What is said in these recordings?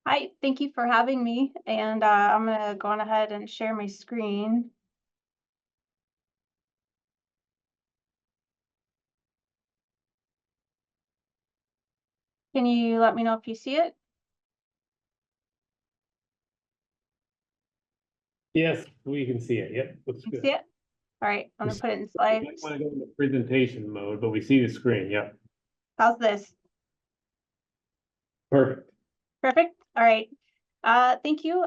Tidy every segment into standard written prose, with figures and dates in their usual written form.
Hi, thank you for having me, and I'm gonna go on ahead and share my screen. Can you let me know if you see it? Yes, we can see it. Yep, looks You good. see it? All right, I'm gonna put it in We slides. might want to go into presentation mode, but we see the screen. Yep, How's this? perfect. Perfect. All right. Thank you.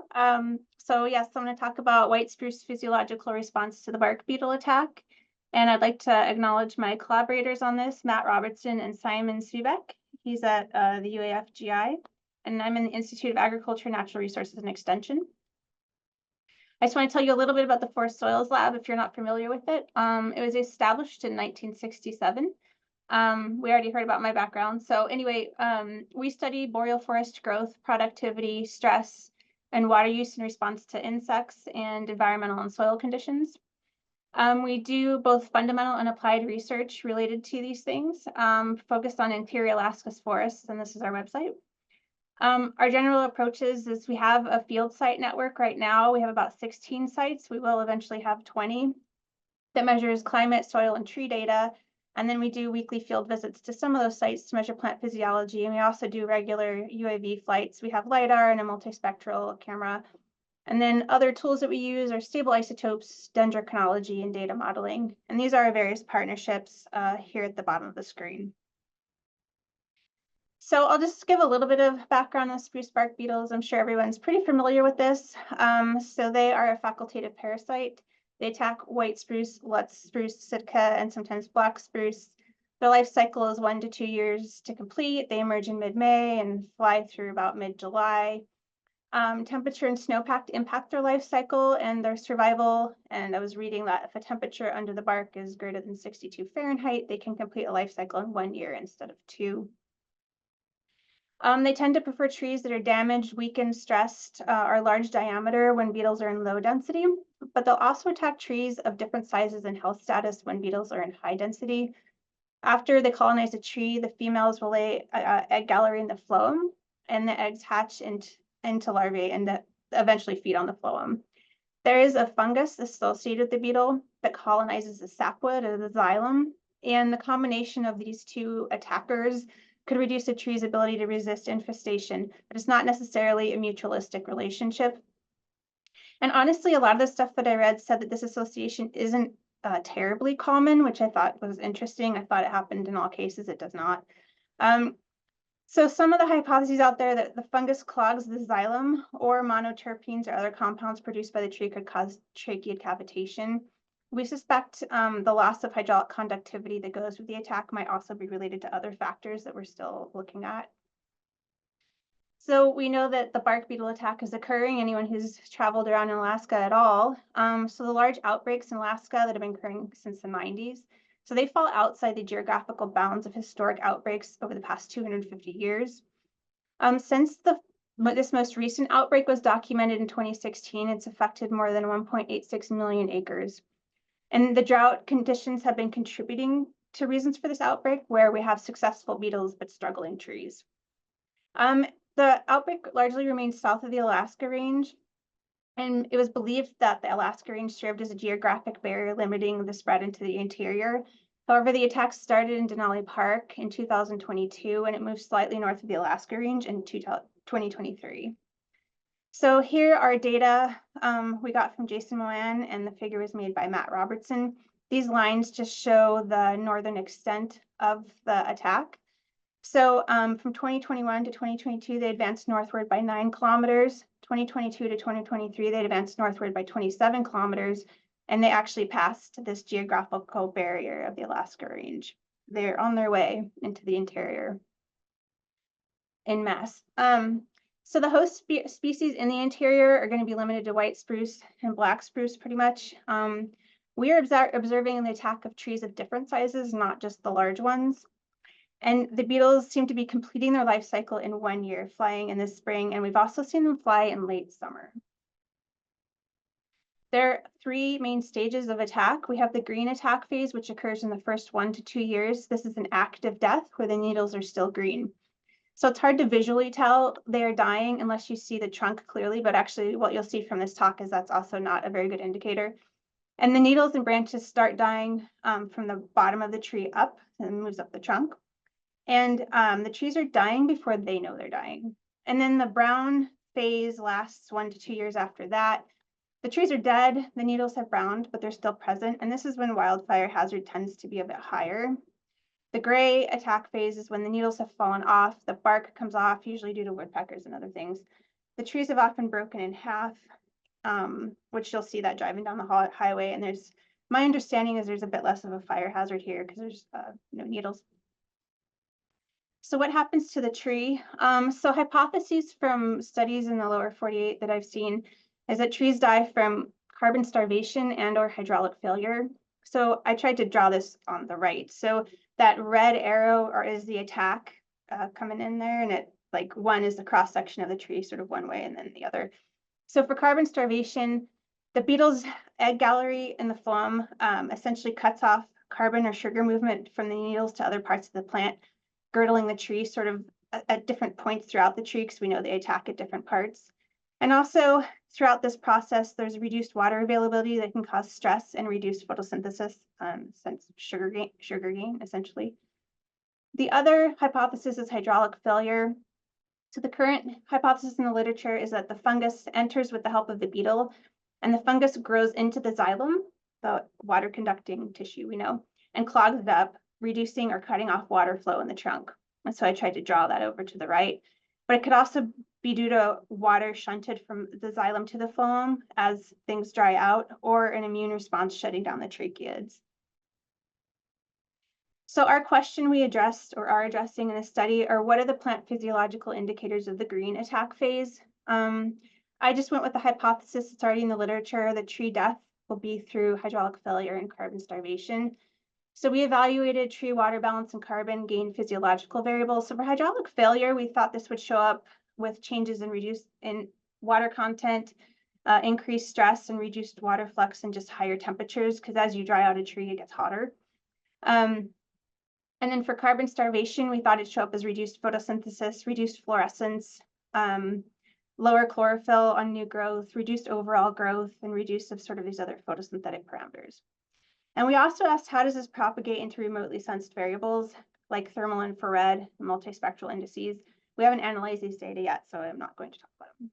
So yes, I'm going to talk about white spruce physiological response to the bark beetle attack. And I'd like to acknowledge my collaborators on this, Matt Robertson and Simon Svebek. He's at the UAF-GI, and I'm in the Institute of Agriculture, Natural Resources, and Extension. I just want to tell you a little bit about the Forest Soils Lab if you're not familiar with it. It was established in 1967. We already heard about my background. So anyway, we study boreal forest growth, productivity, stress, and water use in response to insects and environmental and soil conditions. We do both fundamental and applied research related to these things, focused on interior Alaska's forests, and this is our website. Our general approaches is we have a field site network right now. We have about 16 sites. We will eventually have 20 that measures climate, soil, and tree data. And then we do weekly field visits to some of those sites to measure plant physiology. And we also do regular UAV flights. We have LiDAR and a multispectral camera. And then other tools that we use are stable isotopes, dendrochronology, and data modeling. And these are our various partnerships here at the bottom of the screen. So I'll just give a little bit of background on spruce bark beetles. I'm sure everyone's pretty familiar with this. So they are a facultative parasite. They attack white spruce, Lutz spruce, Sitka, and sometimes black spruce. Their life cycle is 1 to 2 years to complete. They emerge in mid-May and fly through about mid-July. Temperature and snowpack impact their life cycle and their survival. And I was reading that if a temperature under the bark is greater than 62 Fahrenheit, they can complete a life cycle in 1 year instead of 2. They tend to prefer trees that are damaged, weakened, stressed, or large diameter when beetles are in low density, but they'll also attack trees of different sizes and health status when beetles are in high density. After they colonize a tree, the females will lay egg gallery in the phloem, and the eggs hatch into larvae and eventually feed on the phloem. There is a fungus associated with the beetle that colonizes the sapwood or the xylem, and the combination of these two attackers could reduce a tree's ability to resist infestation, but it's not necessarily a mutualistic relationship. And honestly, a lot of the stuff that I read said that this association isn't terribly common, which I thought was interesting. I thought it happened in all cases. It does not. So some of the hypotheses out there that the fungus clogs the xylem or monoterpenes or other compounds produced by the tree could cause tracheal cavitation. We suspect the loss of hydraulic conductivity that goes with the attack might also be related to other factors that we're still looking at. So we know that the bark beetle attack is occurring, anyone who's traveled around in Alaska at all. So the large outbreaks in Alaska that have been occurring since the 90s, so they fall outside the geographical bounds of historic outbreaks over the past 250 years. Since this most recent outbreak was documented in 2016, it's affected more than 1.86 million acres. And the drought conditions have been contributing to reasons for this outbreak, where we have successful beetles but struggling trees. The outbreak largely remains south of the Alaska Range, and it was believed that the Alaska Range served as a geographic barrier limiting the spread into the interior. However, the attack started in Denali Park in 2022, and it moved slightly north of the Alaska Range in 2023. So here are data we got from Jason Moran, and the figure was made by Matt Robertson. These lines just show the northern extent of the attack. So from 2021 to 2022, they advanced northward by 9 kilometers. 2022 to 2023, they advanced northward by 27 kilometers, and they actually passed this geographical barrier of the Alaska Range. They're on their way into the interior en masse. So the host species in the interior are going to be limited to white spruce and black spruce pretty much. We are observing the attack of trees of different sizes, not just the large ones. And the beetles seem to be completing their life cycle in 1 year, flying in the spring, and we've also seen them fly in late summer. There are 3 main stages of attack. We have the green attack phase, which occurs in the first 1 to 2 years. This is an active death where the needles are still green. So it's hard to visually tell they're dying unless you see the trunk clearly, but actually what you'll see from this talk is that's also not a very good indicator. And the needles and branches start dying from the bottom of the tree up and moves up the trunk. And the trees are dying before they know they're dying. And then the brown phase lasts 1 to 2 years after that. The trees are dead, the needles have browned, but they're still present. And this is when wildfire hazard tends to be a bit higher. The gray attack phase is when the needles have fallen off, the bark comes off, usually due to woodpeckers and other things. The trees have often broken in half, which you'll see that driving down the highway. And my understanding is there's a bit less of a fire hazard here because there's no needles. So what happens to the tree? So hypotheses from studies in the lower 48 that I've seen is that trees die from carbon starvation and or hydraulic failure. So I tried to draw this on the right. So that red arrow is the attack coming in there, and it like one is the cross section of the tree, sort of one way, and then the other. So for carbon starvation, the beetle's egg gallery in the phloem essentially cuts off carbon or sugar movement from the needles to other parts of the plant, girdling the tree sort of at different points throughout the tree because we know they attack at different parts. And also throughout this process, there's reduced water availability that can cause stress and reduce photosynthesis, since sugar gain, essentially. The other hypothesis is hydraulic failure. So the current hypothesis in the literature is that the fungus enters with the help of the beetle, and the fungus grows into the xylem, the water conducting tissue we know, and clogs it up, reducing or cutting off water flow in the trunk. And so I tried to draw that over to the right. But it could also be due to water shunted from the xylem to the phloem as things dry out, or an immune response shutting down the tracheids. So our question we addressed or are addressing in this study are what are the plant physiological indicators of the green attack phase? I just went with the hypothesis that's already in the literature that tree death will be through hydraulic failure and carbon starvation. So we evaluated tree water balance and carbon gain physiological variables. So for hydraulic failure, we thought this would show up with changes in water content, increased stress and reduced water flux and just higher temperatures, because as you dry out a tree, it gets hotter. And then for carbon starvation, we thought it'd show up as reduced photosynthesis, reduced fluorescence, lower chlorophyll on new growth, reduced overall growth, and reduce of sort of these other photosynthetic parameters. And we also asked, how does this propagate into remotely sensed variables like thermal infrared, multispectral indices? We haven't analyzed these data yet, so I'm not going to talk about them.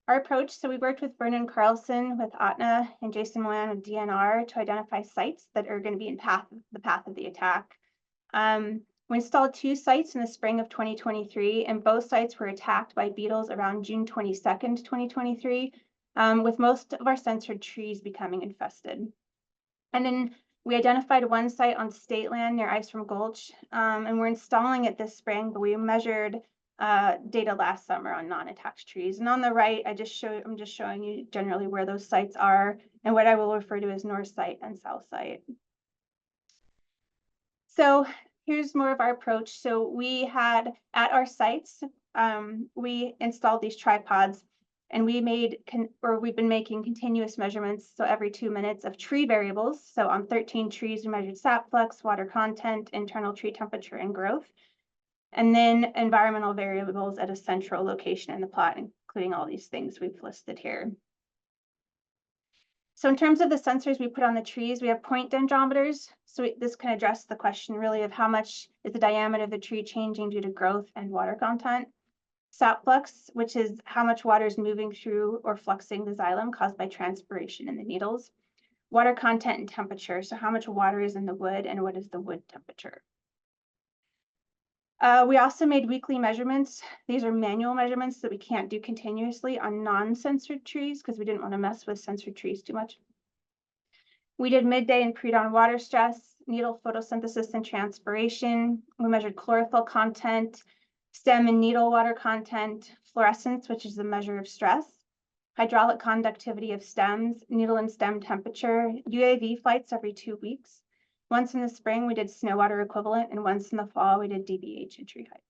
Our approach, so we worked with Vernon Carlson with OTNA and Jason Moran with DNR to identify sites that are going to be in the path of the attack. We installed 2 sites in the spring of 2023, and both sites were attacked by beetles around June 22nd, 2023, with most of our censored trees becoming infested. And then we identified one site on state land near Iceworm Gulch, and we're installing it this spring, but we measured data last summer on non-attacked trees. And on the right, I'm just showing you generally where those sites are and what I will refer to as north site and south site. So here's more of our approach. So we had at our sites, we installed these tripods, and we've been making continuous measurements. So every 2 minutes of tree variables. So on 13 trees, we measured sap flux, water content, internal tree temperature, and growth. And then environmental variables at a central location in the plot, including all these things we've listed here. So in terms of the sensors we put on the trees, we have point dendrometers. So this can address the question really of how much is the diameter of the tree changing due to growth and water content. Sap flux, which is how much water is moving through or fluxing the xylem caused by transpiration in the needles. Water content and temperature, so how much water is in the wood and what is the wood temperature. We also made weekly measurements. These are manual measurements that we can't do continuously on non-censored trees because we didn't want to mess with censored trees too much. We did midday and pre-dawn water stress, needle photosynthesis and transpiration. We measured chlorophyll content, stem and needle water content, fluorescence, which is the measure of stress, hydraulic conductivity of stems, needle and stem temperature, UAV flights every 2 weeks. Once in the spring, we did snow water equivalent, and once in the fall, we did DBH and tree height.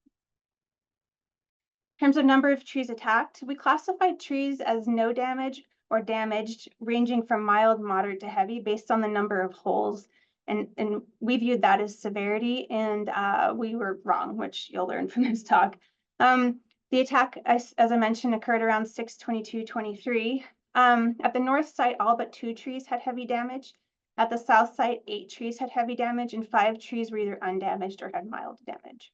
In terms of number of trees attacked, we classified trees as no damage or damaged, ranging from mild, moderate to heavy based on the number of holes And we viewed that as severity, and we were wrong, which you'll learn from this talk. The attack, as I mentioned, occurred around 6/22/23. At the north site, all but 2 trees had heavy damage. At the south site, 8 trees had heavy damage, and 5 trees were either undamaged or had mild damage.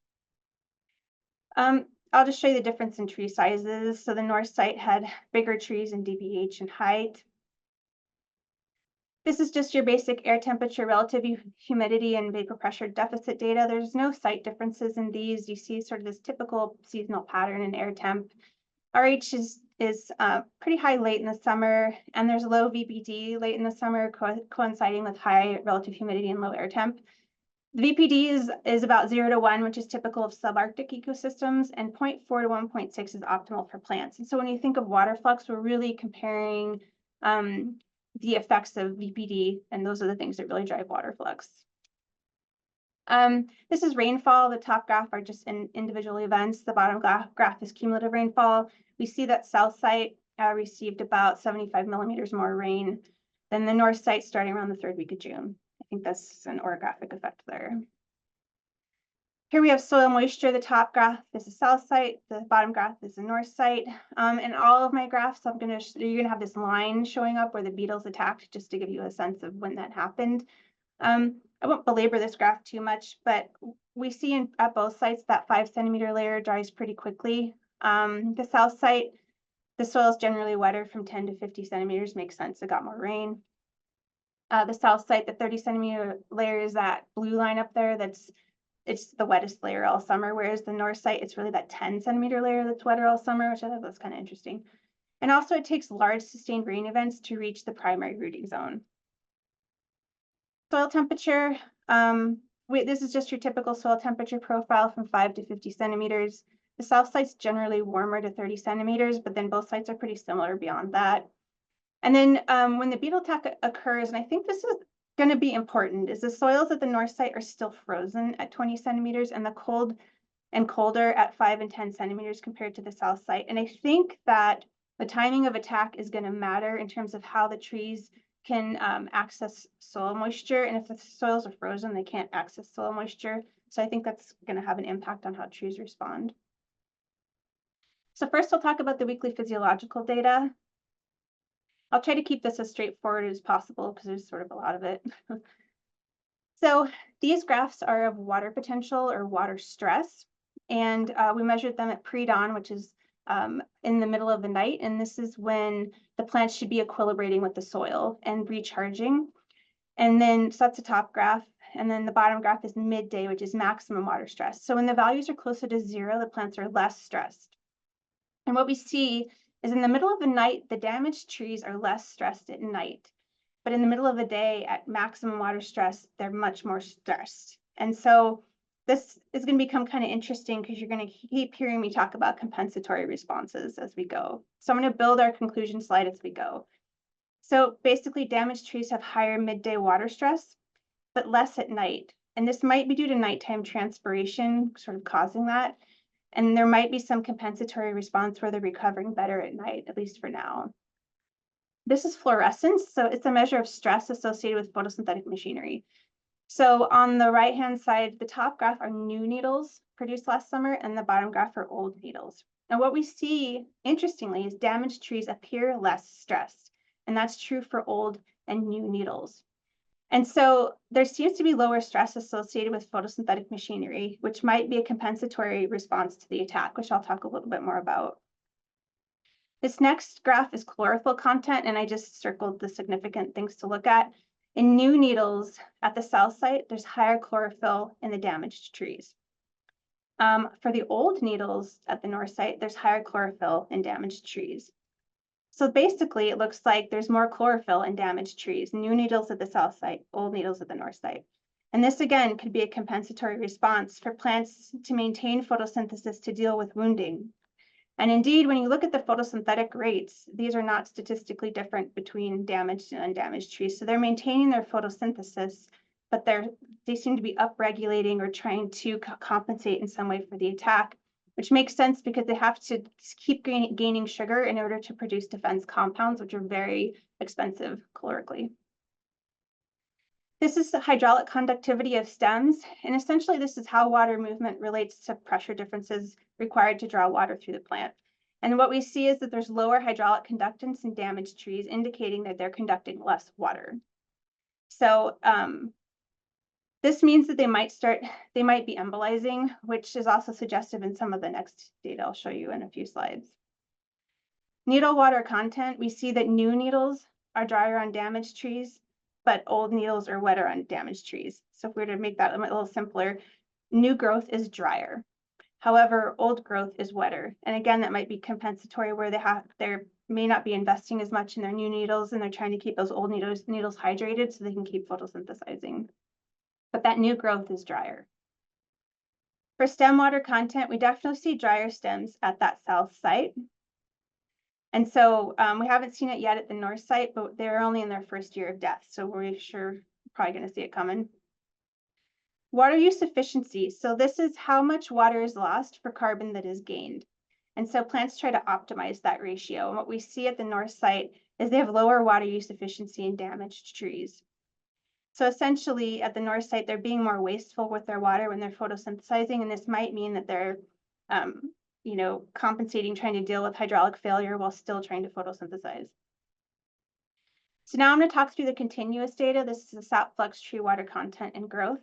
I'll just show you the difference in tree sizes. So the north site had bigger trees in dBH and height. This is just your basic air temperature, relative humidity, and vapor pressure deficit data. There's no site differences in these. You see sort of this typical seasonal pattern in air temp. RH is pretty high late in the summer, and there's low VPD late in the summer, coinciding with high relative humidity and low air temp. The VPD is about 0 to 1, which is typical of subarctic ecosystems, and 0.4 to 1.6 is optimal for plants. And so when you think of water flux, we're really comparing the effects of VPD, and those are the things that really drive water flux. This is rainfall. The top graph are just individual events. The bottom graph is cumulative rainfall. We see that south site received about 75 millimeters more rain than the north site starting around the 3rd week of June. I think that's an orographic effect there. Here we have soil moisture. The top graph is the south site. The bottom graph is the north site. In all of my graphs, you're gonna have this line showing up where the beetles attacked, just to give you a sense of when that happened. I won't belabor this graph too much, but we see at both sites that 5 centimeter layer dries pretty quickly. The south site, the soil is generally wetter from 10 to 50 centimeters. Makes sense, it got more rain. The south site, the 30 centimeter layer is that blue line up there. It's the wettest layer all summer, whereas the north site, it's really that 10 centimeter layer that's wetter all summer, which I thought was kind of interesting. And also it takes large sustained rain events to reach the primary rooting zone. Soil temperature, this is just your typical soil temperature profile from 5 to 50 centimeters. The south site's generally warmer to 30 centimeters, but then both sites are pretty similar beyond that. And then when the beetle attack occurs, and I think this is going to be important, is the soils at the north site are still frozen at 20 centimeters and the cold and colder at 5 and 10 centimeters compared to the south site. And I think that the timing of attack is going to matter in terms of how the trees can access soil moisture. And if the soils are frozen, they can't access soil moisture. So I think that's going to have an impact on how trees respond. So first I'll talk about the weekly physiological data. I'll try to keep this as straightforward as possible because there's sort of a lot of it. So these graphs are of water potential or water stress. And we measured them at pre-dawn, which is in the middle of the night. And this is when the plants should be equilibrating with the soil and recharging. And then, so that's the top graph. And then the bottom graph is midday, which is maximum water stress. So when the values are closer to 0, the plants are less stressed. And what we see is in the middle of the night, the damaged trees are less stressed at night. But in the middle of the day at maximum water stress, they're much more stressed. And so this is going to become kind of interesting because you're going to keep hearing me talk about compensatory responses as we go. So I'm going to build our conclusion slide as we go. So basically, damaged trees have higher midday water stress, but less at night. And this might be due to nighttime transpiration sort of causing that. And there might be some compensatory response where they're recovering better at night, at least for now. This is fluorescence. So it's a measure of stress associated with photosynthetic machinery. So on the right-hand side, the top graph are new needles produced last summer, and the bottom graph are old needles. And what we see, interestingly, is damaged trees appear less stressed. And that's true for old and new needles. And so there seems to be lower stress associated with photosynthetic machinery, which might be a compensatory response to the attack, which I'll talk a little bit more about. This next graph is chlorophyll content, and I just circled the significant things to look at. In new needles at the south site, there's higher chlorophyll in the damaged trees. For the old needles at the north site, there's higher chlorophyll in damaged trees. So basically, it looks like there's more chlorophyll in damaged trees, new needles at the south site, old needles at the north site. And this, again, could be a compensatory response for plants to maintain photosynthesis to deal with wounding. And indeed, when you look at the photosynthetic rates, these are not statistically different between damaged and undamaged trees. So they're maintaining their photosynthesis, but they seem to be upregulating or trying to compensate in some way for the attack, which makes sense because they have to keep gaining sugar in order to produce defense compounds, which are very expensive calorically. This is the hydraulic conductivity of stems, and essentially this is how water movement relates to pressure differences required to draw water through the plant. And what we see is that there's lower hydraulic conductance in damaged trees, indicating that they're conducting less water. So this means that they might be embolizing, which is also suggestive in some of the next data I'll show you in a few slides. Needle water content, we see that new needles are drier on damaged trees, but old needles are wetter on damaged trees. So if we were to make that a little simpler, new growth is drier. However, old growth is wetter. And again, that might be compensatory where they may not be investing as much in their new needles and they're trying to keep those old needles hydrated so they can keep photosynthesizing. But that new growth is drier. For stem water content, we definitely see drier stems at that south site. And so we haven't seen it yet at the north site, but they're only in their first year of death. So we're probably going to see it coming. Water use efficiency. So this is how much water is lost for carbon that is gained. And so plants try to optimize that ratio. And what we see at the north site is they have lower water use efficiency in damaged trees. So essentially at the north site, they're being more wasteful with their water when they're photosynthesizing. And this might mean that they're compensating, trying to deal with hydraulic failure while still trying to photosynthesize. So now I'm going to talk through the continuous data. This is the sap flux tree water content and growth.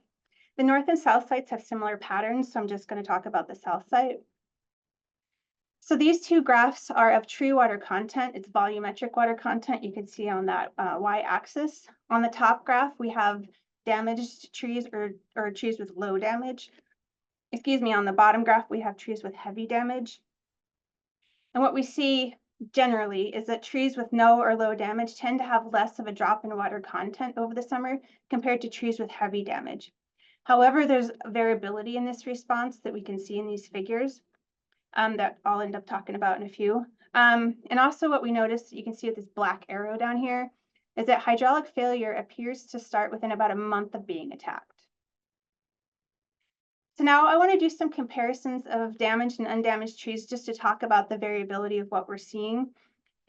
The north and south sites have similar patterns, so I'm just going to talk about the south site. So these two graphs are of tree water content. It's volumetric water content. You can see on that y-axis. On the top graph, we have damaged trees or trees with low damage. Excuse me, on the bottom graph, we have trees with heavy damage. And what we see generally is that trees with no or low damage tend to have less of a drop in water content over the summer compared to trees with heavy damage. However, there's variability in this response that we can see in these figures that I'll end up talking about in a few. And also what we notice, you can see with this black arrow down here, is that hydraulic failure appears to start within about a month of being attacked. So now I want to do some comparisons of damaged and undamaged trees just to talk about the variability of what we're seeing.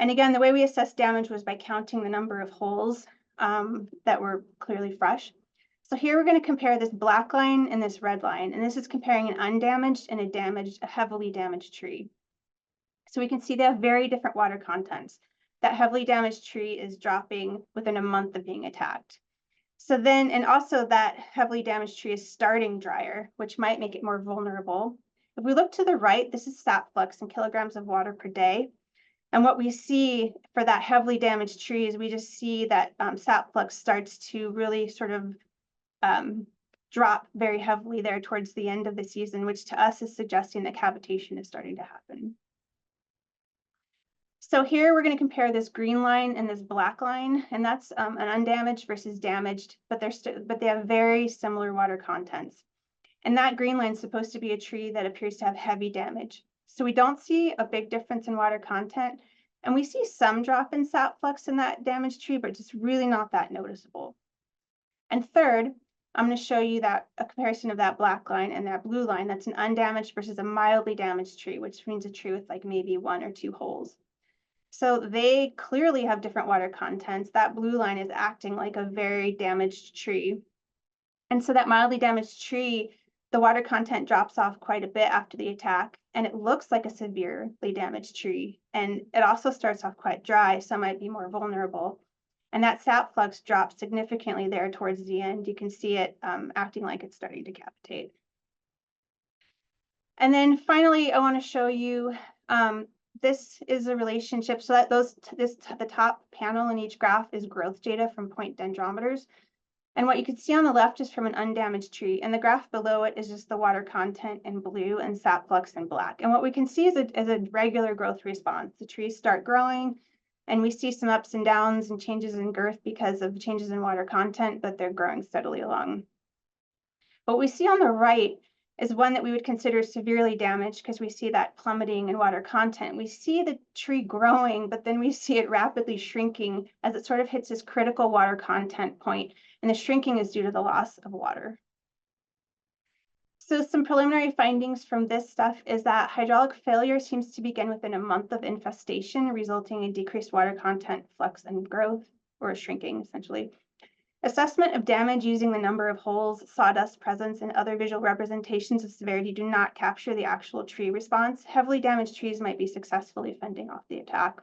And again, the way we assess damage was by counting the number of holes that were clearly fresh. So here we're going to compare this black line and this red line, and this is comparing an undamaged and a heavily damaged tree. So we can see they have very different water contents. That heavily damaged tree is dropping within a month of being attacked. So then, and also that heavily damaged tree is starting drier, which might make it more vulnerable. If we look to the right, this is sap flux in kilograms of water per day. And what we see for that heavily damaged tree is we just see that sap flux starts to really sort of drop very heavily there towards the end of the season, which to us is suggesting that cavitation is starting to happen. So here we're going to compare this green line and this black line, and that's an undamaged versus damaged, but they have very similar water contents. And that green line is supposed to be a tree that appears to have heavy damage. So we don't see a big difference in water content, and we see some drop in sap flux in that damaged tree, but it's really not that noticeable. And third, I'm going to show you that a comparison of that black line and that blue line. That's an undamaged versus a mildly damaged tree, which means a tree with like maybe 1 or 2 holes. So they clearly have different water contents. That blue line is acting like a very damaged tree. And so that mildly damaged tree, the water content drops off quite a bit after the attack, and it looks like a severely damaged tree. And it also starts off quite dry, so it might be more vulnerable. And that sap flux drops significantly there towards the end. You can see it acting like it's starting to cavitate. And then finally, I want to show you, this is a relationship. So that the top panel in each graph is growth data from point dendrometers. And what you can see on the left is from an undamaged tree, and the graph below it is just the water content in blue and sap flux in black. And what we can see is a regular growth response. The trees start growing, and we see some ups and downs and changes in girth because of changes in water content, but they're growing steadily along. What we see on the right is one that we would consider severely damaged because we see that plummeting in water content. We see the tree growing, but then we see it rapidly shrinking as it sort of hits this critical water content point, and the shrinking is due to the loss of water. So some preliminary findings from this stuff is that hydraulic failure seems to begin within a month of infestation, resulting in decreased water content, flux, and growth, or shrinking essentially. Assessment of damage using the number of holes, sawdust presence, and other visual representations of severity do not capture the actual tree response. Heavily damaged trees might be successfully fending off the attack.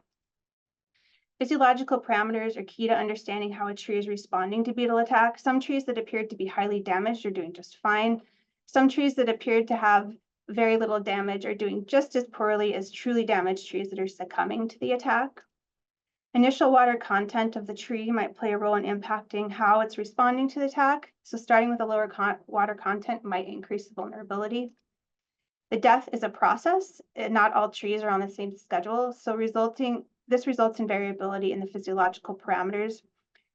Physiological parameters are key to understanding how a tree is responding to beetle attack. Some trees that appeared to be highly damaged are doing just fine. Some trees that appeared to have very little damage are doing just as poorly as truly damaged trees that are succumbing to the attack. Initial water content of the tree might play a role in impacting how it's responding to the attack. So starting with a lower water content might increase the vulnerability. The death is a process. Not all trees are on the same schedule. So this results in variability in the physiological parameters.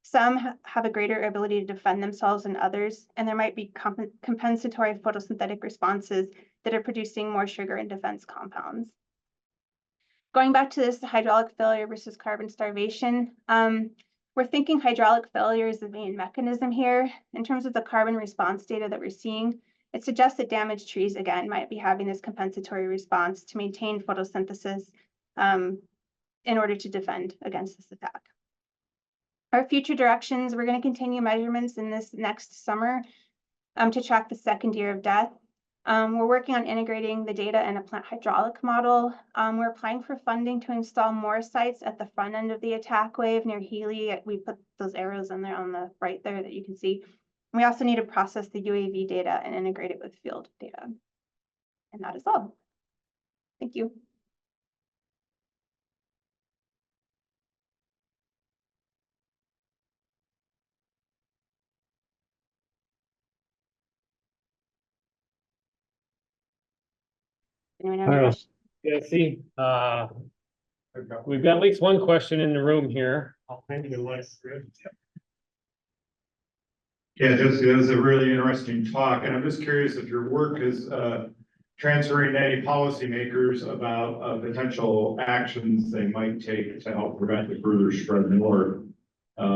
Some have a greater ability to defend themselves than others, and there might be compensatory photosynthetic responses that are producing more sugar and defense compounds. Going back to this hydraulic failure versus carbon starvation, we're thinking hydraulic failure is the main mechanism here. In terms of the carbon response data that we're seeing, it suggests that damaged trees, again, might be having this compensatory response to maintain photosynthesis in order to defend against this attack. Our future directions, we're going to continue measurements in this next summer to track the second year of death. We're working on integrating the data in a plant hydraulic model. We're applying for funding to install more sites at the front end of the attack wave near Healy. We put those arrows in there on the right there that you can see. We also need to process the UAV data and integrate it with field data. And that is all. Thank you. Anyone have any All right. questions? Yeah, see, we've got at least one question in the room here. I'll hand you the mic. Yeah, Jessica, that was a really interesting talk, and I'm just curious if your work is transferring to any policymakers about potential actions they might take to help prevent the further spread north,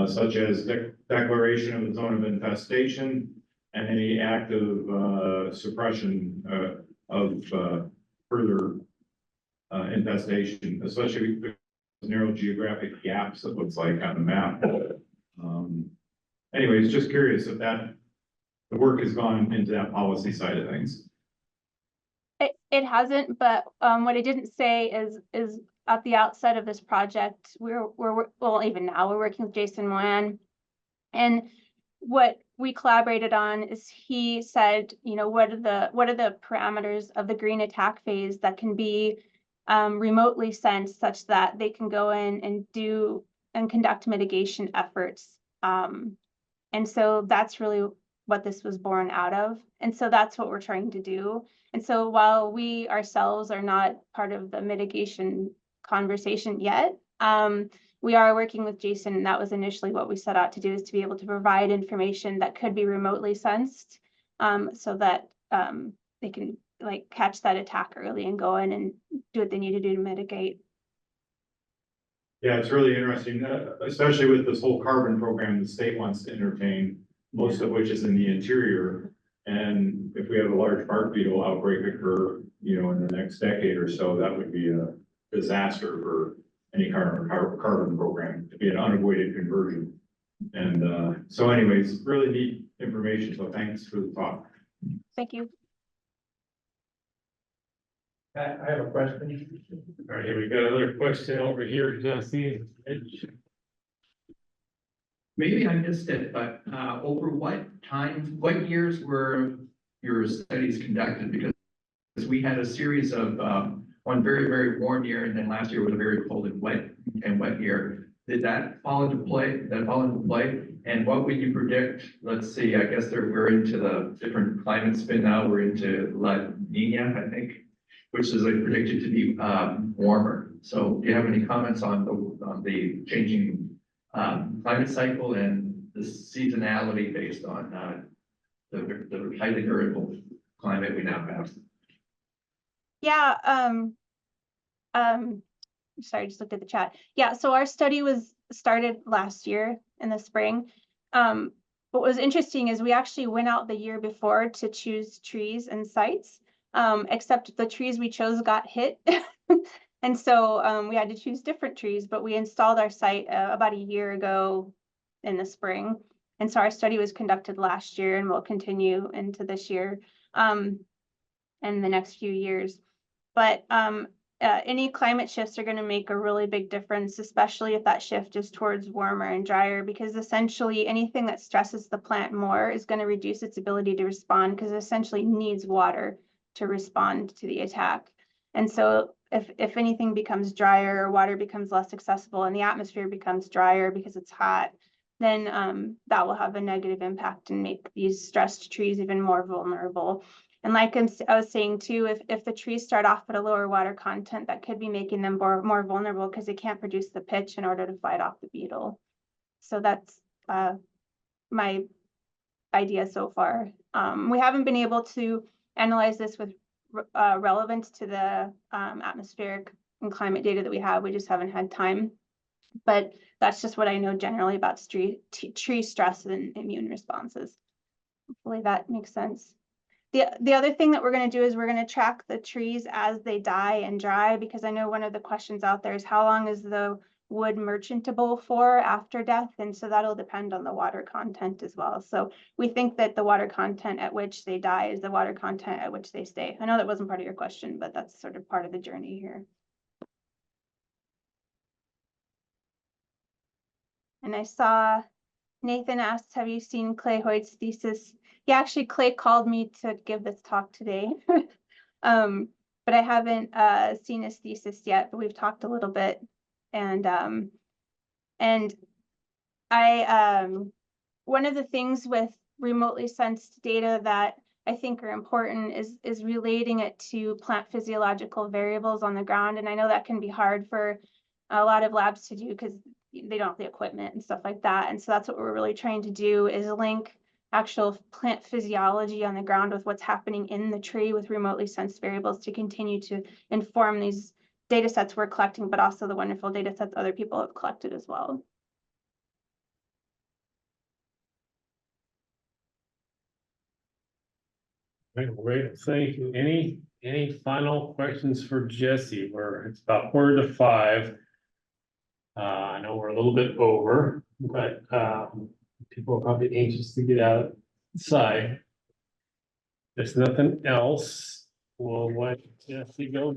such as declaration of a zone of infestation and any active suppression of further infestation, especially with the narrow geographic gaps it looks like on the map. Anyways, just curious if the work has gone into that policy side of things. It hasn't, but what I didn't say is at the outset of this project, well, even now we're working with Jason Moyan, and what we collaborated on is he said, you know, what are the parameters of the green attack phase that can be remotely sensed such that they can go in and do and conduct mitigation efforts. And so that's really what this was born out of. And so that's what we're trying to do. And so while we ourselves are not part of the mitigation conversation yet, we are working with Jason, and that was initially what we set out to do, is to be able to provide information that could be remotely sensed so that they can like catch that attack early and go in and do what they need to do to mitigate. Yeah, it's really interesting, especially with this whole carbon program the state wants to entertain, most of which is in the interior. And if we have a large bark beetle outbreak occur, you know, in the next decade or so, that would be a disaster for any kind of carbon program, to be an unavoided conversion. And so anyways, really neat information. So thanks for the talk. Thank you. I have a question. All right, here we got another question over here, Jesse. Maybe I missed it, but over what years were your studies conducted? Because we had a series of one very, very warm year, and then last year was a very cold and wet year. Did that fall into play? And what would you predict? Let's see, I guess we're into the different climate spin now. We're into La Nina, I think, which is predicted to be warmer. So do you have any comments on the changing climate cycle and the seasonality based on the highly variable climate we now have? Yeah, sorry, I just looked at the chat. Yeah, so our study was started last year in the spring. What was interesting is we actually went out the year before to choose trees and sites, except the trees we chose got hit. And so we had to choose different trees, but we installed our site about a year ago in the spring. And so our study was conducted last year and will continue into this year, and the next few years. But any climate shifts are going to make a really big difference, especially if that shift is towards warmer and drier, because essentially anything that stresses the plant more is going to reduce its ability to respond, because it essentially needs water to respond to the attack. And so if anything becomes drier, or water becomes less accessible, and the atmosphere becomes drier because it's hot, then that will have a negative impact and make these stressed trees even more vulnerable. And like I was saying too, if the trees start off at a lower water content, that could be making them more vulnerable because they can't produce the pitch in order to fight off the beetle. So that's my idea so far. We haven't been able to analyze this with relevance to the atmospheric and climate data that we have. We just haven't had time. But that's just what I know generally about tree stress and immune responses. Hopefully that makes sense. The other thing that we're going to do is we're going to track the trees as they die and dry, because I know one of the questions out there is how long is the wood merchantable for after death? And so that'll depend on the water content as well. So we think that the water content at which they die is the water content at which they stay. I know that wasn't part of your question, but that's sort of part of the journey here. And I saw Nathan asked, have you seen Clay Hoyt's thesis? Yeah, actually, Clay called me to give this talk today. But I haven't seen his thesis yet, but we've talked a little bit. And I one of the things with remotely sensed data that I think are important is relating it to plant physiological variables on the ground. And I know that can be hard for a lot of labs to do because they don't have the equipment and stuff like that. And so that's what we're really trying to do, is link actual plant physiology on the ground with what's happening in the tree with remotely sensed variables to continue to inform these data sets we're collecting, but also the wonderful data sets other people have collected as well. Great, thank you. Any final questions for Jesse? It's about 4:45. I know we're a little bit over, but people are probably anxious to get outside. There's nothing else. We'll let Jesse go.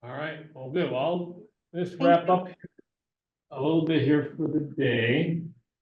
All right, well, good. I'll just wrap up a little bit here for the day.